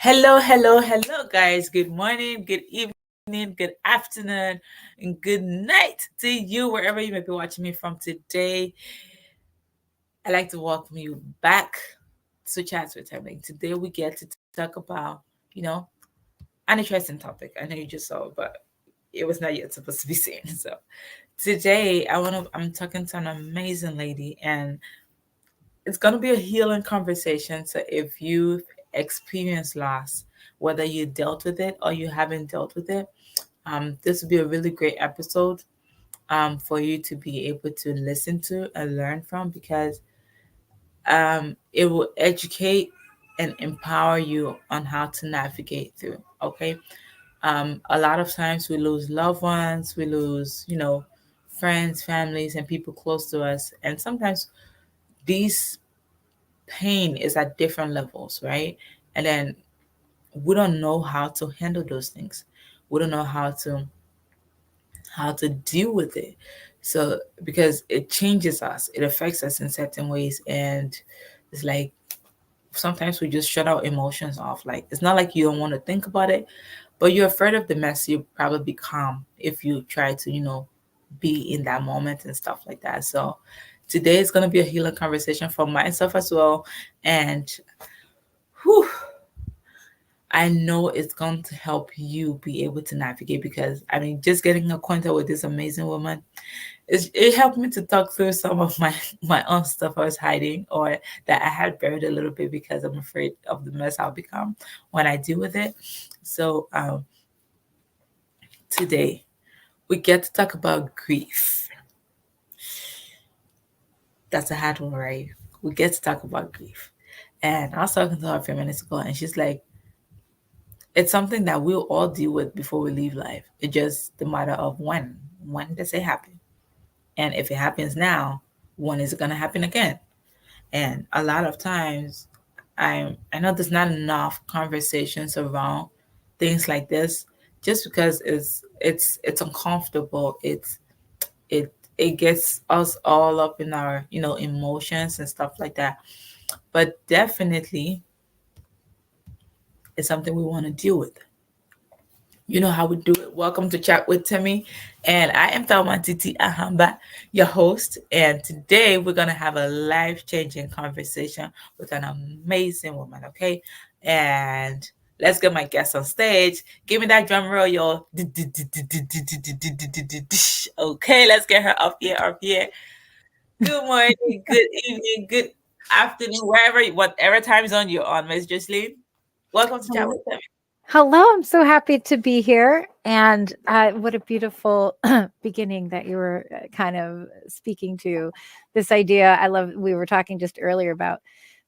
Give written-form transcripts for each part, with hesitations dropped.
Hello, guys. Good morning, good evening, good afternoon, and good night to you, wherever you may be watching me from today. I'd like to welcome you back to Chats with Themmy. Today, we get to talk about, you know, an interesting topic. I know you just saw, but it was not yet supposed to be seen. So, today, I'm talking to an amazing lady, and it's going to be a healing conversation. So if you've experienced loss, whether you dealt with it or you haven't dealt with it, this will be a really great episode for you to be able to listen to and learn from, because it will educate and empower you on how to navigate through. Okay. A lot of times we lose loved ones, we lose, friends, families, and people close to us. And sometimes these pain is at different levels, right? And then we don't know how to handle those things. We don't know how to deal with it. So because it changes us, it affects us in certain ways, and it's like sometimes we just shut our emotions off. Like it's not like you don't want to think about it, but you're afraid of the mess. You probably be calm if you try to, be in that moment and stuff like that. So today is going to be a healing conversation for myself as well. And whew, I know it's going to help you be able to navigate, because I mean, just getting acquainted with this amazing woman, it helped me to talk through some of my my own stuff I was hiding, or that I had buried a little bit, because I'm afraid of the mess I'll become when I deal with it. So today we get to talk about grief. That's a hard one, right? We get to talk about grief. And I was talking to her a few minutes ago, and she's like, it's something that we'll all deal with before we leave life. It's just the matter of when. When does it happen? And if it happens now, when is it gonna happen again? And a lot of times, I know there's not enough conversations around things like this, just because it's uncomfortable. It gets us all up in our emotions and stuff like that. But definitely, it's something we want to deal with. You know how we do it. Welcome to Chat with Timmy. And I am Thelma Titi Ahamba, your host. And today we're going to have a life changing conversation with an amazing woman, okay? And let's get my guest on stage. Give me that drum roll, y'all. Okay, let's get her up here, up here. Good morning, good evening, good afternoon, whatever time zone you're on, Miss Jocelyn. Welcome to Chat Hello. with Timmy. Hello, I'm so happy to be here. And what a beautiful beginning that you were kind of speaking to. This idea, I love, we were talking just earlier about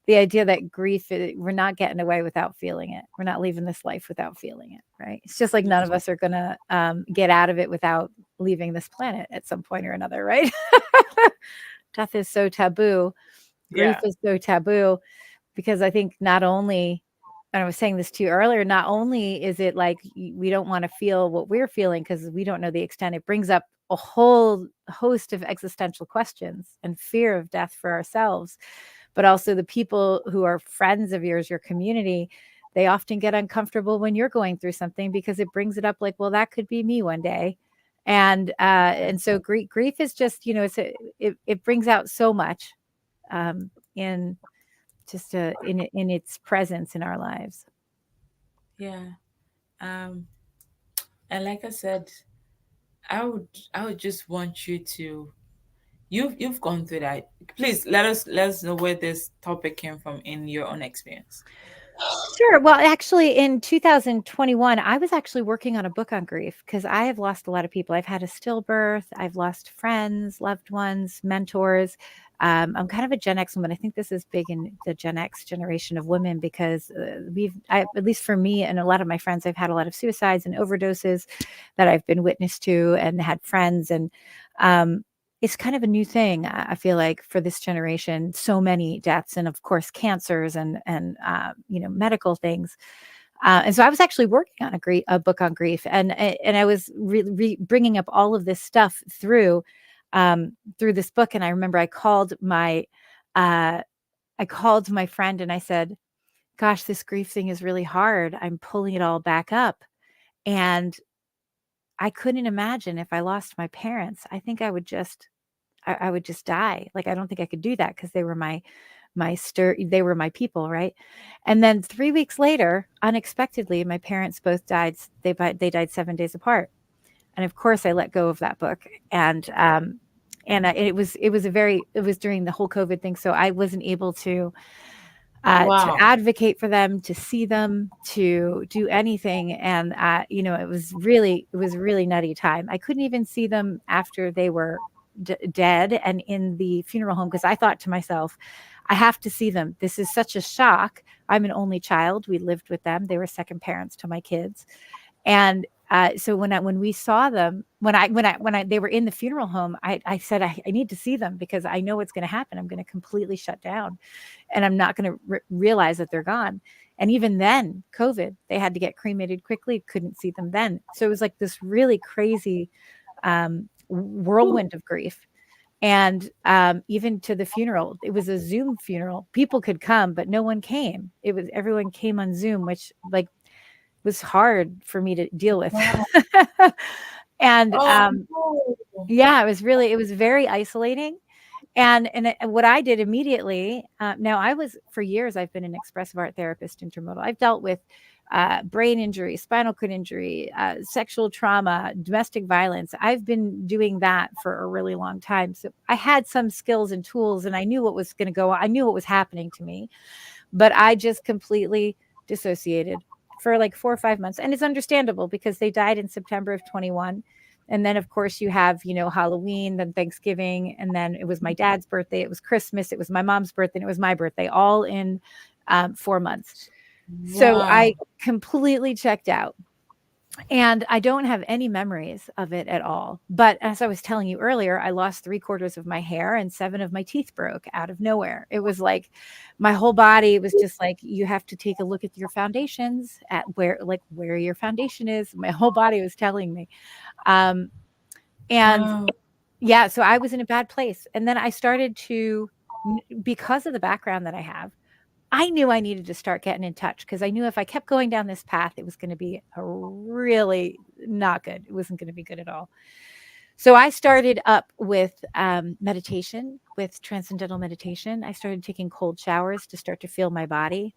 the idea that grief, we're not getting away without feeling it. We're not leaving this life without feeling it, right? It's just like none of us are going to get out of it without leaving this planet at some point or another, right? Death is so taboo. Grief Yeah. is so taboo because I think not only, and I was saying this to you earlier, not only is it like we don't want to feel what we're feeling because we don't know the extent, it brings up a whole host of existential questions and fear of death for ourselves, but also the people who are friends of yours, your community. They often get uncomfortable when you're going through something because it brings it up like, well, that could be me one day. And so grief is just, it brings out so much in just in its presence in our lives. Yeah. Um, and like I said, I would just want you to you've gone through that. Please let us know where this topic came from in your own experience. Sure. Well, actually, in 2021, I was actually working on a book on grief because I have lost a lot of people. I've had a stillbirth. I've lost friends, loved ones, mentors. I'm kind of a Gen X woman. I think this is big in the Gen X generation of women because at least for me and a lot of my friends, I've had a lot of suicides and overdoses that I've been witness to and had friends. And um, it's kind of a new thing. I feel like for this generation, so many deaths, and of course cancers and medical things. And so I was actually working on a book on grief, and I was bringing up all of this stuff through this book. And I remember uh, I called my friend and I said, gosh, this grief thing is really hard. I'm pulling it all back up. And I couldn't imagine if I lost my parents. I think I would just die. Like, I don't think I could do that because they were they were my people, right? And then 3 weeks later, unexpectedly, my parents both died. They died 7 days apart. And of course, I let go of that book. And it was during the whole COVID thing, so I wasn't able to Wow. advocate for them, to see them, to do anything. And it was really nutty time. I couldn't even see them after they were dead and in the funeral home, because I thought to myself, I have to see them. This is such a shock. I'm an only child. We lived with them. They were second parents to my kids. And so when we saw them, they were in the funeral home, I said, I need to see them because I know what's going to happen. I'm going to completely shut down, and I'm not going to realize that they're gone. And even then, COVID, they had to get cremated quickly. Couldn't see them then. So it was like this really crazy whirlwind of grief. And even to the funeral, it was a Zoom funeral. People could come, but no one came. Everyone came on Zoom, which like was hard for me to deal with. Wow. And Oh no. yeah, it was very isolating. And what I did immediately, now I was for years, I've been an expressive art therapist, intermodal. I've dealt with brain injury, spinal cord injury, sexual trauma, domestic violence. I've been doing that for a really long time. So I had some skills and tools, and I knew what was going to go on. I knew what was happening to me, but I just completely dissociated for like 4 or 5 months. And it's understandable because they died in September of 21. And then, of course, you have, Halloween, then Thanksgiving, and then it was my dad's birthday, it was Christmas, it was my mom's birthday, and it was my birthday, all in 4 months. So I Wow. completely checked out. And I don't have any memories of it at all. But as I was telling you earlier, I lost 3/4 of my hair and 7 of my teeth broke out of nowhere. It was like my whole body was just like, you have to take a look at your foundations, at where your foundation is. My whole body was telling me. Um, and Wow. yeah, so I was in a bad place. And then I started because of the background that I have, I knew I needed to start getting in touch, because I knew if I kept going down this path, it was going to be a really not good. It wasn't going to be good at all. So I started up with meditation, with transcendental meditation. I started taking cold showers to start to feel my body.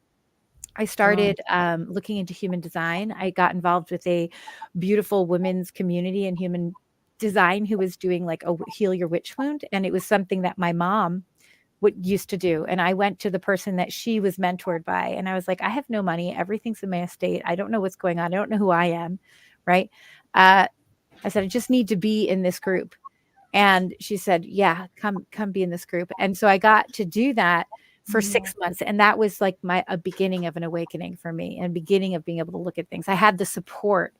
I Wow. started looking into human design. I got involved with a beautiful women's community in human design who was doing like a heal your witch wound. And it was something that my mom what used to do. And I went to the person that she was mentored by, and I was like, I have no money. Everything's in my estate. I don't know what's going on. I don't know who I am. Right. Uh, I said, I just need to be in this group. And she said, yeah, come be in this group. And so I got to do that for Wow. 6 months. And that was like a beginning of an awakening for me, and beginning of being able to look at things. I had the support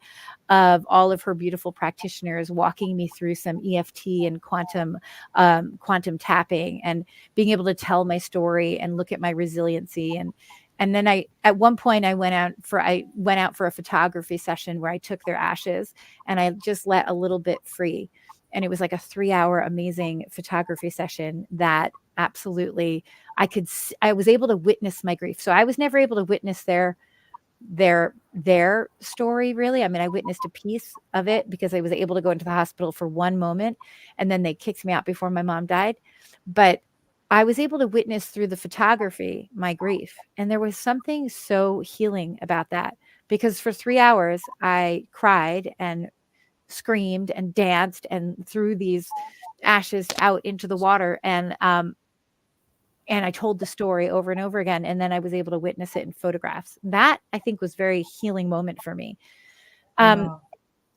of all of her beautiful practitioners walking me through some EFT and quantum tapping, and being able to tell my story and look at my resiliency. And then at one point, I went out for a photography session where I took their ashes and I just let a little bit free. And it was like a 3-hour amazing photography session that absolutely I was able to witness my grief. So I was never able to witness their story, really. I mean, I witnessed a piece of it because I was able to go into the hospital for one moment, and then they kicked me out before my mom died. But I was able to witness through the photography my grief, and there was something so healing about that, because for 3 hours I cried and screamed and danced and threw these ashes out into the water, and I told the story over and over again, and then I was able to witness it in photographs. That, I think, was very healing moment for me. Um, Wow.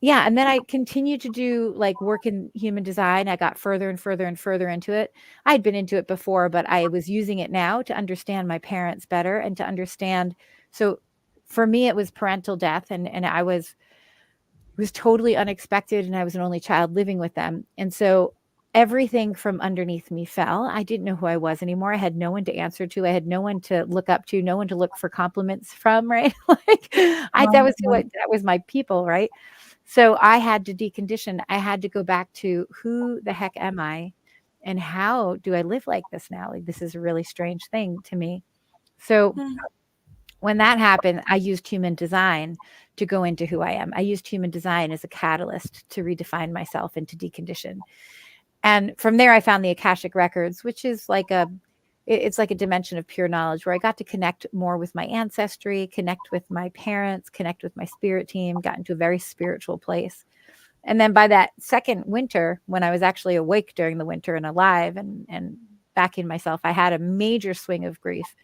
yeah, and then I continued to do, like, work in human design. I got further and further and further into it. I'd been into it before, but I was using it now to understand my parents better and to understand. So for me, it was parental death, and it was totally unexpected, and I was an only child living with them. And so everything from underneath me fell. I didn't know who I was anymore. I had no one to answer to. I had no one to look up to, no one to look for compliments from, right? Like that was my people, right? So I had to decondition. I had to go back to, who the heck am I? And how do I live like this now? Like, this is a really strange thing to me. So When that happened, I used human design to go into who I am. I used human design as a catalyst to redefine myself and to decondition. And from there, I found the Akashic Records, which is like it's like a dimension of pure knowledge where I got to connect more with my ancestry, connect with my parents, connect with my spirit team, got into a very spiritual place. And then by that second winter, when I was actually awake during the winter and alive and back in myself, I had a major swing of grief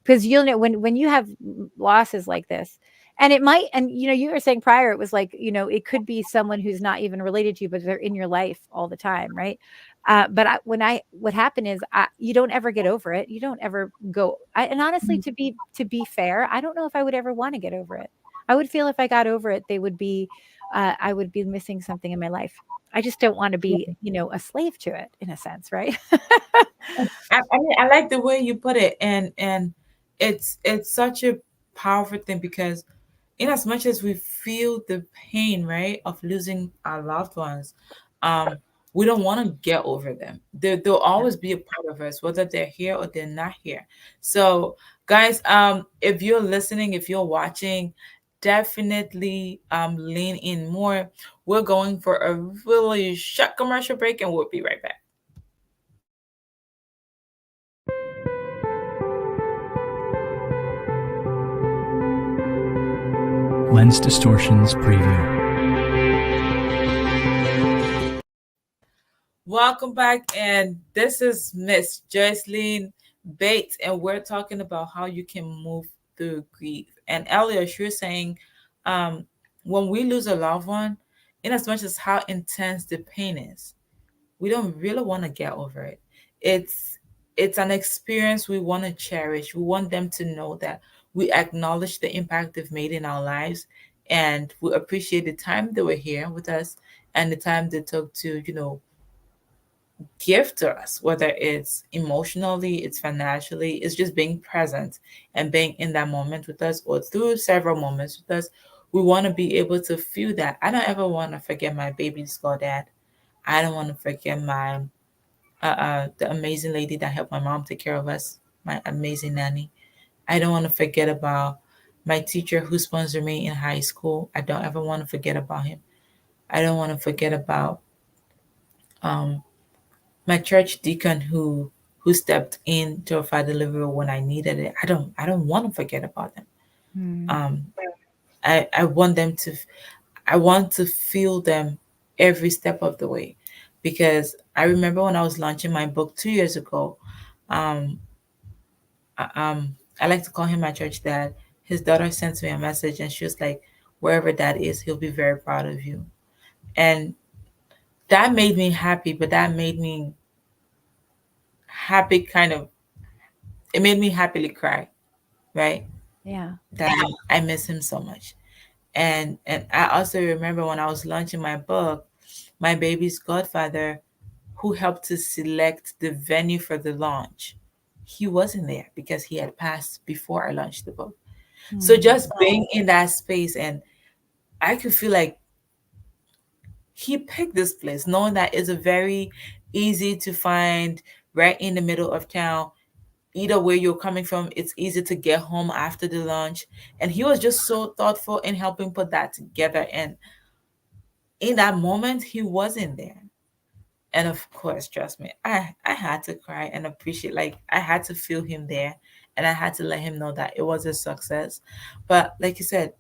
because you'll know when you have losses like this, and it might, and you were saying prior it was like, it could be someone who's not even related to you, but they're in your life all the time, right? But what happened is, you don't ever get over it. You don't ever go. And honestly, to be fair, I don't know if I would ever want to get over it. I would feel if I got over it, I would be missing something in my life. I just don't want to be, a slave to it in a sense, right? I mean, I like the way you put it, and it's such a powerful thing because in as much as we feel the pain, right, of losing our loved ones, um, we don't want to get over them. They'll always be a part of us, whether they're here or they're not here. So, guys, if you're listening, if you're watching, definitely lean in more. We're going for a really short commercial break, and we'll be right back. Lens Distortions Preview. Welcome back, and this is Miss Jocelyn Bates, and we're talking about how you can move through grief. And earlier, she was saying, um, when we lose a loved one, in as much as how intense the pain is, we don't really want to get over it. It's it's an experience we want to cherish. We want them to know that we acknowledge the impact they've made in our lives, and we appreciate the time they were here with us and the time they took to, give to us, whether it's emotionally, it's financially, it's just being present and being in that moment with us or through several moments with us. We want to be able to feel that. I don't ever want to forget my baby's goddad. I don't want to forget my the amazing lady that helped my mom take care of us, my amazing nanny. I don't want to forget about my teacher who sponsored me in high school. I don't ever want to forget about him. I don't want to forget about um, my church deacon who stepped in to provide delivery when I needed it. I don't want to forget about them. Mm. Um, I want them to I want to feel them every step of the way, because I remember when I was launching my book 2 years ago. Um, I like to call him my church dad. His daughter sent me a message and she was like, "Wherever dad is, he'll be very proud of you." And that made me happy, but that made me happy kind of. It made me happily cry, right? Yeah. That I miss him so much. And I also remember when I was launching my book, my baby's godfather, who helped to select the venue for the launch, he wasn't there because he had passed before I launched the book. So Mm. just being in that space, and I could feel like he picked this place, knowing that it's a very easy to find, right in the middle of town. Either way you're coming from, it's easy to get home after the lunch. And he was just so thoughtful in helping put that together. And in that moment, he wasn't there. And of course, trust me, I had to cry and appreciate, like, I had to feel him there, and I had to let him know that it was a success. But like you said,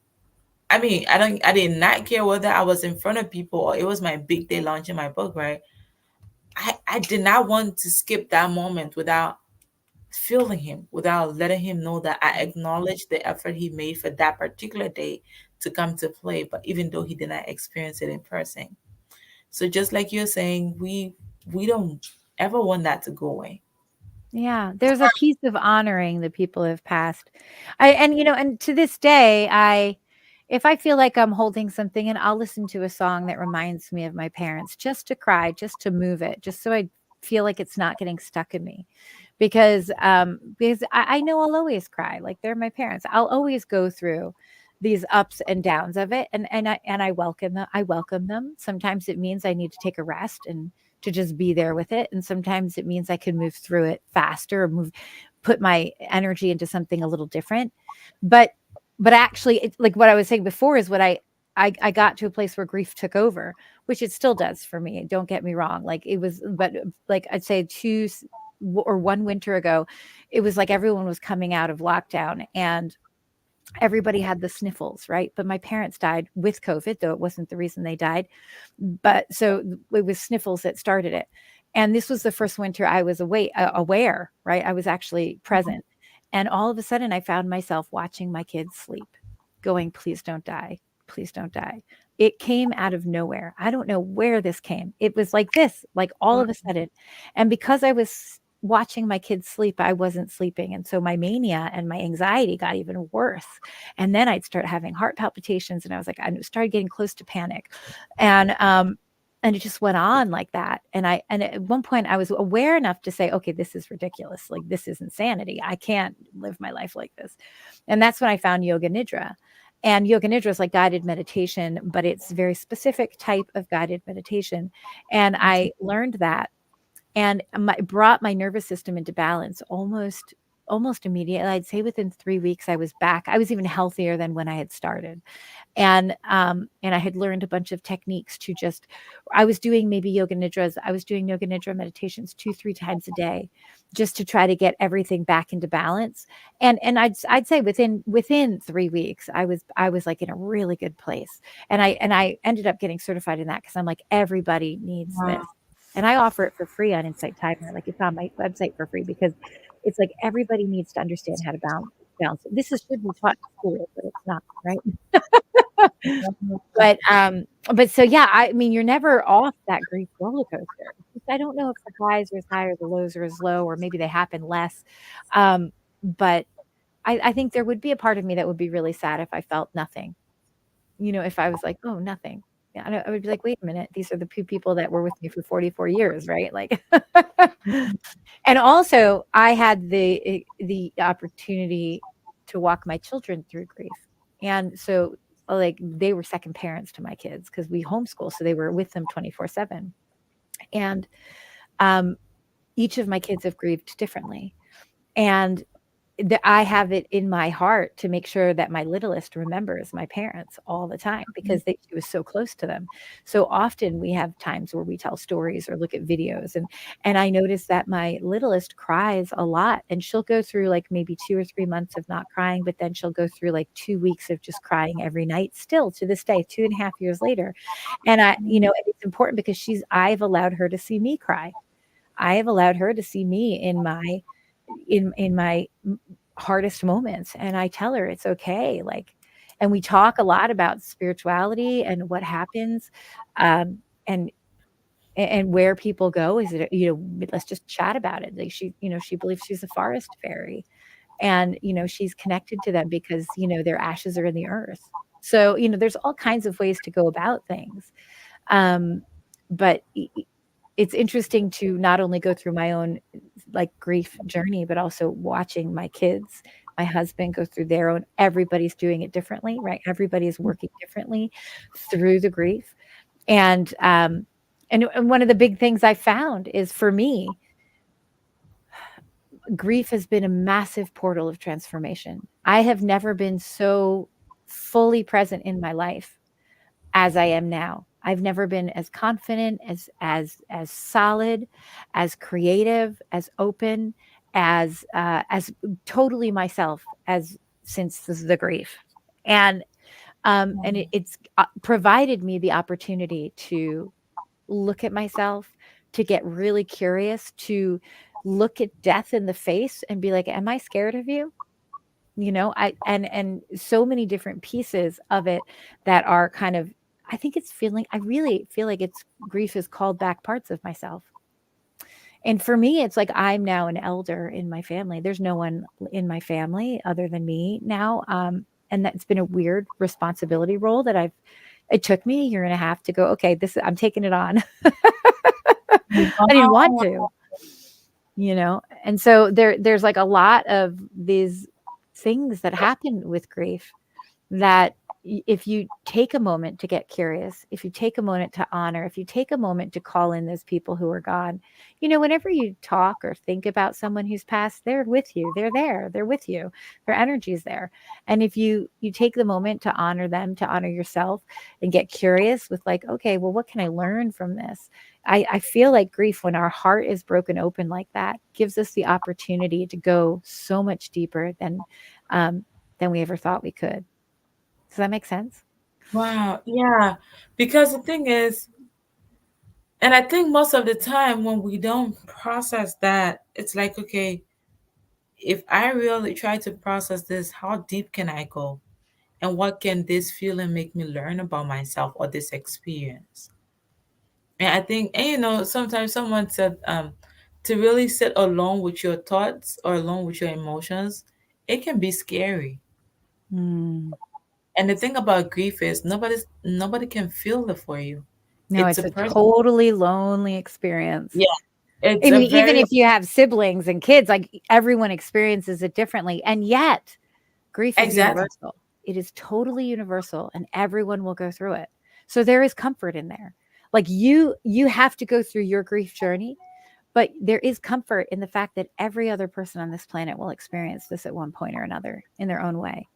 I mean, I did not care whether I was in front of people or it was my big day launching my book, right? I did not want to skip that moment without feeling him, without letting him know that I acknowledge the effort he made for that particular day to come to play, but even though he did not experience it in person. So just like you're saying, we don't ever want that to go away. Yeah, there's a piece of honoring the people who have passed. And to this day, if I feel like I'm holding something and I'll listen to a song that reminds me of my parents just to cry, just to move it, just so I feel like it's not getting stuck in me. Because I know I'll always cry, like they're my parents. I'll always go through these ups and downs of it, and I welcome them. I welcome them. Sometimes it means I need to take a rest and to just be there with it, and sometimes it means I can move through it faster or move put my energy into something a little different. But actually, it's like what I was saying before is what I got to a place where grief took over, which it still does for me. Don't get me wrong. Like it was, but like I'd say or one winter ago, it was like everyone was coming out of lockdown and everybody had the sniffles, right? But my parents died with COVID, though it wasn't the reason they died. But so it was sniffles that started it. And this was the first winter I was aware, right? I was actually present. And all of a sudden, I found myself watching my kids sleep, going, please don't die. Please don't die. It came out of nowhere. I don't know where this came. It was like this, like all of a sudden. And because I was watching my kids sleep, I wasn't sleeping. And so my mania and my anxiety got even worse. And then I'd start having heart palpitations and I was like, I started getting close to panic. And it just went on like that. And at one point I was aware enough to say, okay, this is ridiculous. Like this is insanity. I can't live my life like this. And that's when I found yoga nidra. And yoga nidra is like guided meditation, but it's very specific type of guided meditation. And I learned that and brought my nervous system into balance almost immediately. I'd say within 3 weeks I was back. I was even healthier than when I had started. And I had learned a bunch of techniques to just, I was doing maybe yoga nidras. I was doing yoga nidra meditations 2-3 times a day, just to try to get everything back into balance. And I'd say within 3 weeks, I was like in a really good place. And I ended up getting certified in that because I'm like, everybody needs this. And I offer it for free on Insight Timer. Like it's on my website for free because it's like everybody needs to understand how to balance. This should be taught in school, but it's not, right? But so yeah, I mean, you're never off that grief roller coaster. I don't know if the highs are as high or the lows are as low, or maybe they happen less. But I think there would be a part of me that would be really sad if I felt nothing. If I was like, oh, nothing. Yeah, I would be like, wait a minute, these are the two people that were with me for 44 years, right? Like, and also I had the opportunity to walk my children through grief. And so like they were second parents to my kids because we homeschool. So they were with them 24/7. And each of my kids have grieved differently. And I have it in my heart to make sure that my littlest remembers my parents all the time because she was so close to them. So often we have times where we tell stories or look at videos, and I notice that my littlest cries a lot, and she'll go through like maybe 2 or 3 months of not crying, but then she'll go through like 2 weeks of just crying every night still to this day, 2.5 years later. And it's important because I've allowed her to see me cry. I have allowed her to see me in my hardest moments, and I tell her it's okay. Like, and we talk a lot about spirituality and what happens, and where people go. Is it, let's just chat about it. Like she believes she's a forest fairy, and she's connected to them because their ashes are in the earth. So there's all kinds of ways to go about things, but it's interesting to not only go through my own like grief journey, but also watching my kids, my husband go through their own. Everybody's doing it differently, right? Everybody's working differently through the grief. And one of the big things I found is, for me, grief has been a massive portal of transformation. I have never been so fully present in my life as I am now. I've never been as confident, as solid, as creative, as open, as totally myself as since the grief. And it's provided me the opportunity to look at myself, to get really curious, to look at death in the face and be like, am I scared of you? And so many different pieces of it that are kind of, I really feel like it's grief has called back parts of myself. And for me, it's like I'm now an elder in my family. There's no one in my family other than me now. And that's been a weird responsibility role that it took me a year and a half to go, okay, I'm taking it on. I didn't want to, and so there's like a lot of these things that happen with grief that if you take a moment to get curious, if you take a moment to honor, if you take a moment to call in those people who are gone, whenever you talk or think about someone who's passed, they're with you. They're there. They're with you. Their energy is there. And if you take the moment to honor them, to honor yourself, and get curious with like, okay, well, what can I learn from this? I feel like grief, when our heart is broken open like that, gives us the opportunity to go so much deeper than we ever thought we could. Does that make sense? Wow. Yeah. Because the thing is, and I think most of the time when we don't process that, it's like, okay, if I really try to process this, how deep can I go? And what can this feeling make me learn about myself or this experience? And I think, and sometimes someone said, to really sit alone with your thoughts or alone with your emotions, it can be scary. Mm. And the thing about grief is nobody can feel it for you. No, It's it's a a person. totally lonely experience. Yeah, it's I a mean, even very if you have siblings and kids, like everyone experiences it differently. And yet, grief is exactly. universal. It is totally universal and everyone will go through it. So there is comfort in there. Like you have to go through your grief journey, but there is comfort in the fact that every other person on this planet will experience this at one point or another in their own way,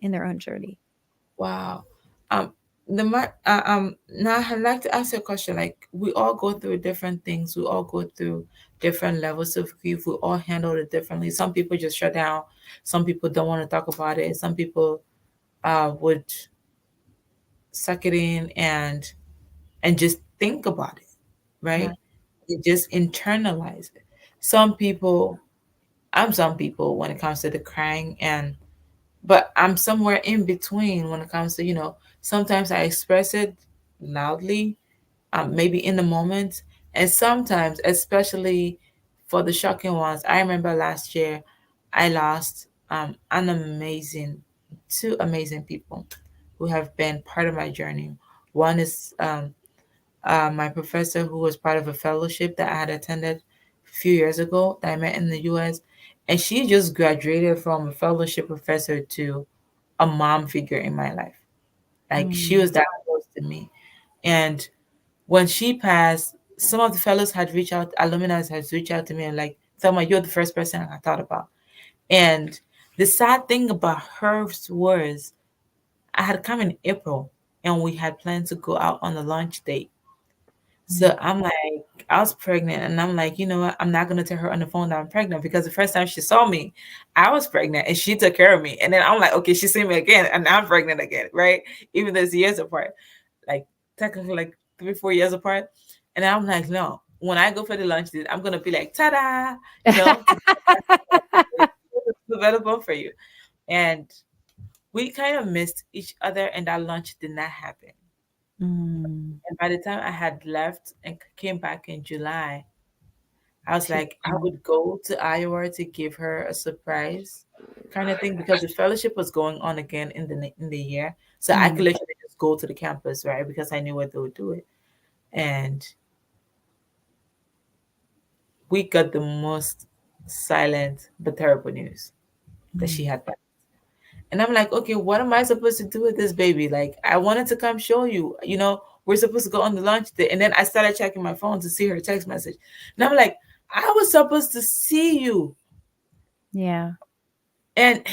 in their own journey. Wow. Um, now I'd like to ask you a question. Like, we all go through different things. We all go through different levels of grief. We all handle it differently. Some people just shut down. Some people don't want to talk about it. Some people would suck it in and just think about it, Yeah. right? You just internalize it. Some people, I'm some people when it comes to the crying, but I'm somewhere in between when it comes to, sometimes I express it loudly, maybe in the moment. And sometimes, especially for the shocking ones, I remember last year I lost two amazing people who have been part of my journey. One is my professor who was part of a fellowship that I had attended a few years ago that I met in the US. And she just graduated from a fellowship professor to a mom figure in my life. Like, she was Mm. that close to me. And when she passed, some of the fellows had reached out, alumni had reached out to me and like, Thelma, you're the first person I thought about. And the sad thing about her was I had come in April and we had planned to go out on a lunch date. So Mm. I'm like, I was pregnant, and I'm like, you know what? I'm not gonna tell her on the phone that I'm pregnant because the first time she saw me, I was pregnant, and she took care of me. And then I'm like, okay, she seen me again, and I'm pregnant again, right? Even though it's years apart, like technically like 3, 4 years apart. And I'm like, no. When I go for the lunch date, I'm gonna be like, ta-da, it's available for you. And we kind of missed each other, and that lunch did not happen. Mm. And by the time I had left and came back in July, I was She's like, I gone. would go to Iowa to give her a surprise kind of thing because the fellowship was going on again in the year. So I could Mm. literally just go to the campus, right? Because I knew where they would do it. And we got the most silent but terrible news that she Mm. had passed. And I'm like, okay, what am I supposed to do with this baby? Like, I wanted to come show you, we're supposed to go on the lunch date. And then I started checking my phone to see her text message. And I'm like, I was supposed to see you. Yeah. And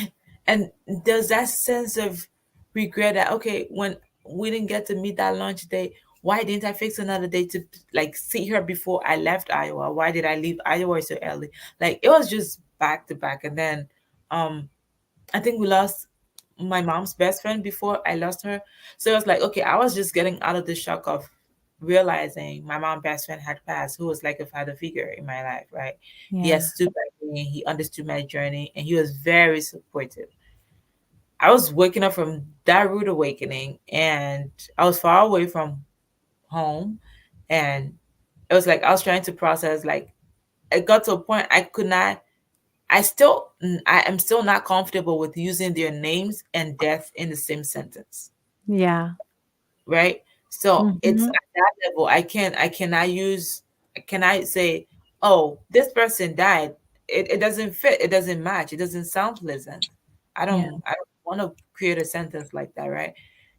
and there's that sense of regret that, okay, when we didn't get to meet that lunch date, why didn't I fix another day to like see her before I left Iowa? Why did I leave Iowa so early? Like, it was just back to back. And then um I think we lost my mom's best friend before I lost her. So it was like, okay, I was just getting out of the shock of realizing my mom's best friend had passed, who was like a father figure in my life, right? He Yeah. has stood by me, he understood my journey, and he was very supportive. I was waking up from that rude awakening, and I was far away from home, and it was like I was trying to process. Like, it got to a point I could not. I am still not comfortable with using their names and death in the same sentence, Yeah. right? So it's Mhm. at that level. I cannot use. Can I say, oh, this person died? It doesn't fit. It doesn't match. It doesn't sound pleasant. I Yeah. don't. I don't want to create a sentence like that, right?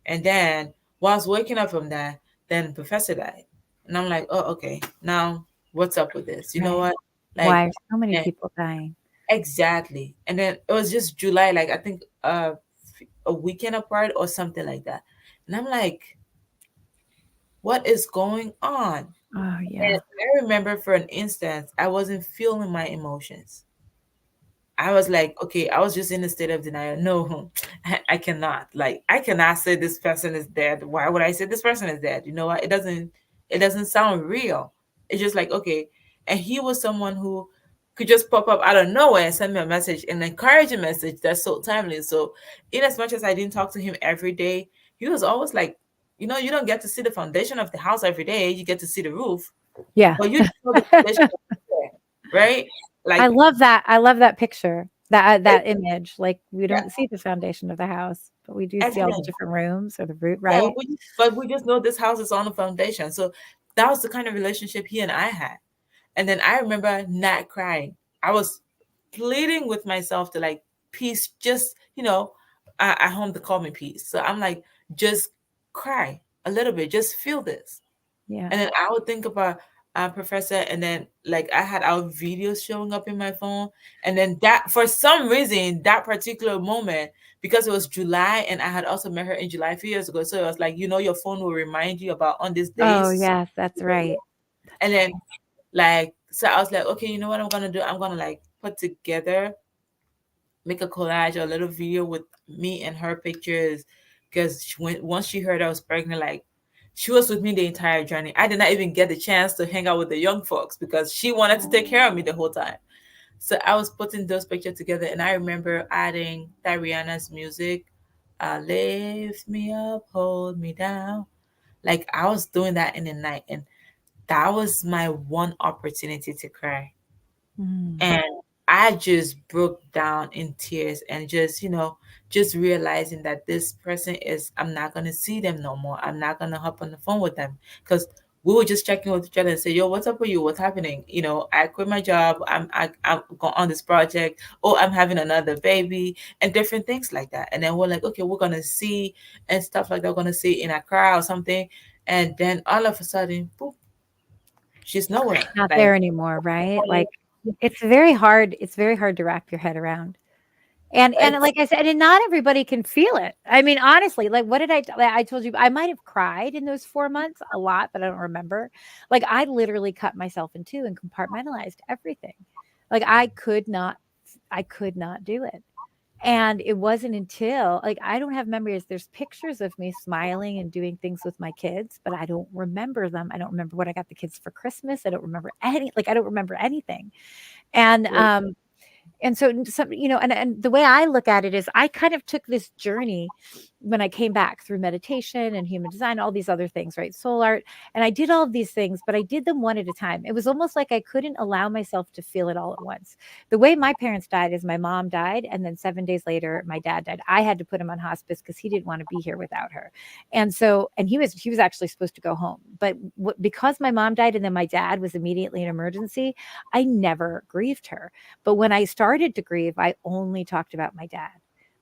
And then while I was waking up from that, then Professor died. And I'm like, oh, okay, now what's up with this? You know Right. what? Like, Why are so many eh, people dying? exactly. And then it was just July, like I think a weekend apart or something like that. And I'm like, what is going on? Oh, And yeah. I remember for an instance, I wasn't feeling my emotions. I was like, okay, I was just in a state of denial. No, I cannot. Like, I cannot say this person is dead. Why would I say this person is dead? You know what? It doesn't sound real. It's just like, okay. And he was someone who could just pop up out of nowhere and send me a message, an encouraging message that's so timely. So, in as much as I didn't talk to him every day, he was always like, you don't get to see the foundation of the house every day. You get to see the roof, Yeah. but you just know the foundation is there, right? I Like, love that. I love that picture, that image. Like, we yeah, don't see the foundation of the house, but we do see all the evident. different rooms or the root, Yeah, right? but we just know this house is on a foundation. So that was the kind of relationship he and I had. And then I remember not crying. I was pleading with myself to like peace, just at home to call me peace. So I'm like, just cry a little bit, just feel this. Yeah. And then I would think about Professor, and then like I had our videos showing up in my phone, and then that for some reason that particular moment, because it was July and I had also met her in July a few years ago, so it was like your phone will remind you about on these Oh, days, yes, that's right. and That's then right. like so I was like, okay, you know what I'm gonna do? I'm gonna like put together, make a collage, a little video with me and her pictures, because once she heard I was pregnant, like she was with me the entire journey. I did not even get the chance to hang out with the young folks because she wanted to take care of me the whole time. So I was putting those pictures together, and I remember adding Rihanna's music, "Lift Me Up, Hold Me Down." Like I was doing that in the night, and that was my one opportunity to cry. Mm. And I just broke down in tears and just realizing that this person is, I'm not going to see them no more. I'm not going to hop on the phone with them because we were just checking with each other and say, yo, what's up with you? What's happening? I quit my job. I'm going on this project. Oh, I'm having another baby and different things like that. And then we're like, okay, we're going to see and stuff like that. We're going to see in Accra or something. And then all of a sudden, boop, she's nowhere. Not Like, there anymore, right? Like, it's very hard to wrap your head around. And it's like I said, and not everybody can feel it. I mean, honestly, like what did I told you I might have cried in those 4 months a lot, but I don't remember. Like I literally cut myself in two and compartmentalized everything. Like I could not do it. And it wasn't until like I don't have memories. There's pictures of me smiling and doing things with my kids, but I don't remember them. I don't remember what I got the kids for Christmas. I don't remember I don't remember anything. And and so some and the way I look at it is I kind of took this journey when I came back through meditation and human design, all these other things, right? Soul art. And I did all of these things, but I did them one at a time. It was almost like I couldn't allow myself to feel it all at once. The way my parents died is my mom died, and then 7 days later my dad died. I had to put him on hospice because he didn't want to be here without her. And so and he was actually supposed to go home, but because my mom died and then my dad was immediately an emergency, I never grieved her. But when I started to grieve, I only talked about my dad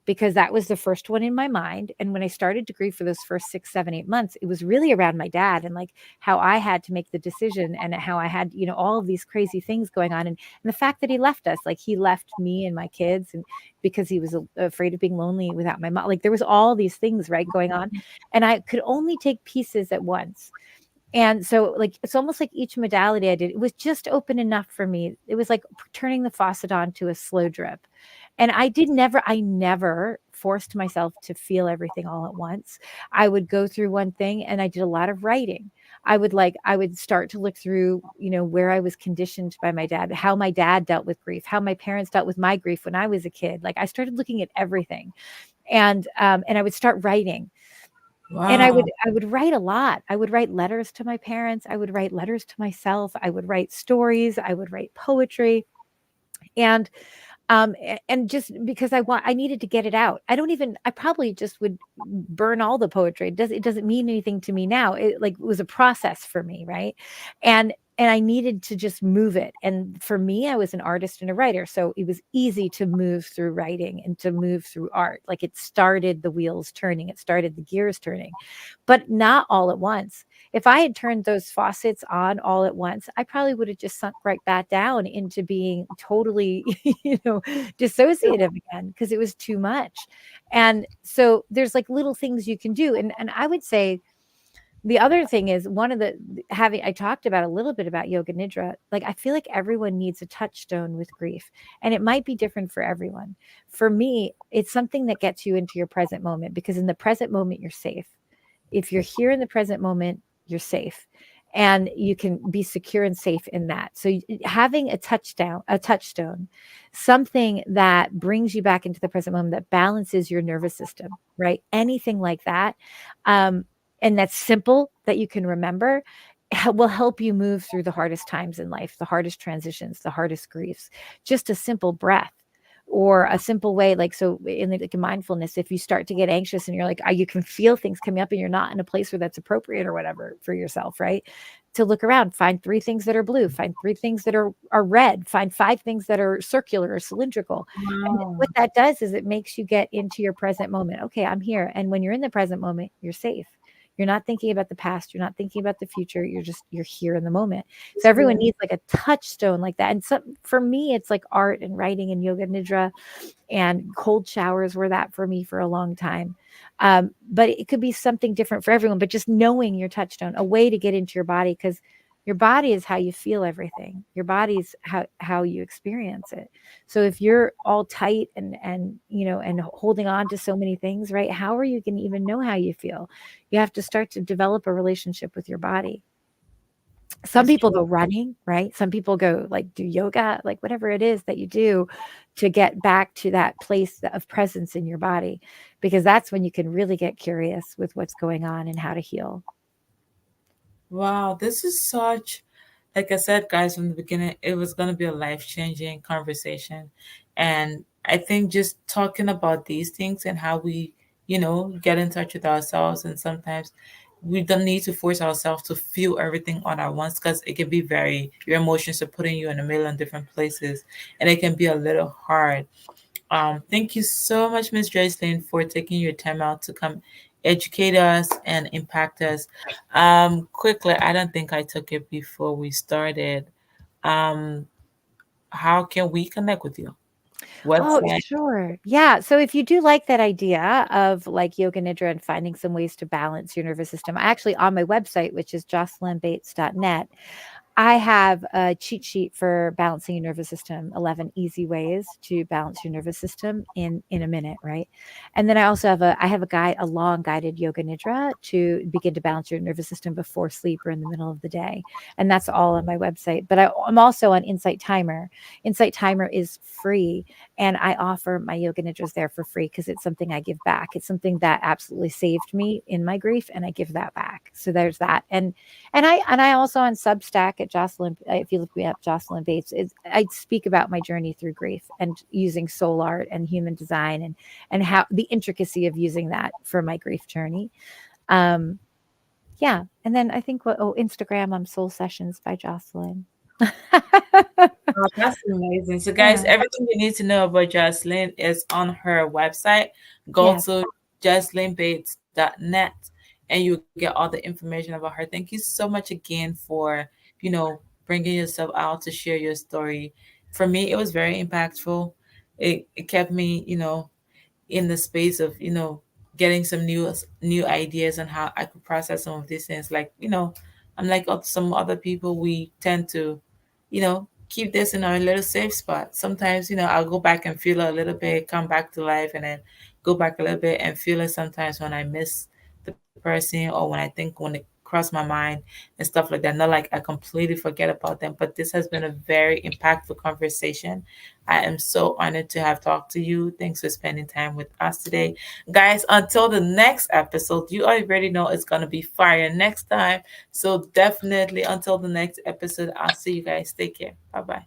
because that was the first one in my mind. And when I started to grieve for those first 6, 7, 8 months, it was really around my dad and like how I had to make the decision and how I had, all of these crazy things going on. And the fact that he left us, like he left me and my kids and because he was afraid of being lonely without my mom. Like there was all these things, right, going on. And I could only take pieces at once. And so, like, it's almost like each modality I did, it was just open enough for me. It was like turning the faucet on to a slow drip. And I never forced myself to feel everything all at once. I would go through one thing and I did a lot of writing. I would start to look through, where I was conditioned by my dad, how my dad dealt with grief, how my parents dealt with my grief when I was a kid. Like I started looking at everything. And I would start writing and I would wow. I would write a lot. I would write letters to my parents. I would write letters to myself. I would write stories. I would write poetry. And and just because I needed to get it out. I probably just would burn all the poetry. It doesn't mean anything to me now. It was a process for me, right? And and I needed to just move it. And for me, I was an artist and a writer. So it was easy to move through writing and to move through art. Like it started the wheels turning, it started the gears turning, but not all at once. If I had turned those faucets on all at once, I probably would have just sunk right back down into being totally, dissociative again because it was too much. And so there's like little things you can do. And I would say the other thing is one of the having I talked about a little bit about yoga nidra. Like I feel like everyone needs a touchstone with grief, and it might be different for everyone. For me, it's something that gets you into your present moment, because in the present moment you're safe. If you're here in the present moment, you're safe, and you can be secure and safe in that. So having a touchstone, something that brings you back into the present moment, that balances your nervous system, right? Anything like that. Um, and that's simple, that you can remember, will help you move through the hardest times in life, the hardest transitions, the hardest griefs. Just a simple breath or a simple way, like, so in like mindfulness, if you start to get anxious and you're like, you can feel things coming up and you're not in a place where that's appropriate or whatever for yourself, right? To look around, find 3 things that are blue, find 3 things that are red, find 5 things that are circular or cylindrical. And Wow. what that does is it makes you get into your present moment. Okay, I'm here. And when you're in the present moment, you're safe. You're not thinking about the past. You're not thinking about the future. You're here in the moment. So everyone needs like a touchstone like that. And so for me, it's like art and writing and yoga nidra, and cold showers were that for me for a long time. But it could be something different for everyone, but just knowing your touchstone, a way to get into your body, because your body is how you feel everything. Your body's how you experience it. So if you're all tight and holding on to so many things, right? How are you going to even know how you feel? You have to start to develop a relationship with your body. Some That's people true. go running, right? Some people go like do yoga, like whatever it is that you do to get back to that place of presence in your body, because that's when you can really get curious with what's going on and how to heal. Wow, this is such, like I said, guys, from the beginning, it was going to be a life-changing conversation. And I think just talking about these things and how we, get in touch with ourselves. And sometimes we don't need to force ourselves to feel everything all at once, because it can be your emotions are putting you in a million different places, and it can be a little hard. Thank you so much, Miss Jocelyn, for taking your time out to come educate us and impact us. Quickly, I don't think I took it before we started. Um, how can we connect with you? Oh, Website? sure. Yeah. So if you do like that idea of like yoga nidra and finding some ways to balance your nervous system, I actually, on my website, which is jocelynbates.net, I have a cheat sheet for balancing your nervous system, 11 easy ways to balance your nervous system in a minute, right? And then I also have a long guided yoga nidra to begin to balance your nervous system before sleep or in the middle of the day. And that's all on my website. But I'm also on Insight Timer. Insight Timer is free, and I offer my yoga nidras there for free because it's something I give back. It's something that absolutely saved me in my grief, and I give that back. So there's that. And I also on Substack at Jocelyn. If you look me up, Jocelyn Bates, I speak about my journey through grief and using soul art and human design, and how the intricacy of using that for my grief journey. Um, yeah, and then I think Instagram, I'm Soul Sessions by Jocelyn. Oh, that's amazing. So, guys, Yeah. everything you need to know about Jocelyn is on her website. Go Yes. to jocelynbates.net and you get all the information about her. Thank you so much again for, bringing yourself out to share your story. For me, it was very impactful. It kept me, in the space of getting some new ideas on how I could process some of these things. Like, I'm like some other people, we tend to keep this in our little safe spot. Sometimes, I'll go back and feel a little bit, come back to life, and then go back a little bit and feel it sometimes when I miss the person, or when it cross my mind and stuff like that. Not like I completely forget about them, but this has been a very impactful conversation. I am so honored to have talked to you. Thanks for spending time with us today. Guys, until the next episode, you already know it's going to be fire next time. So definitely until the next episode, I'll see you guys. Take care. Bye bye.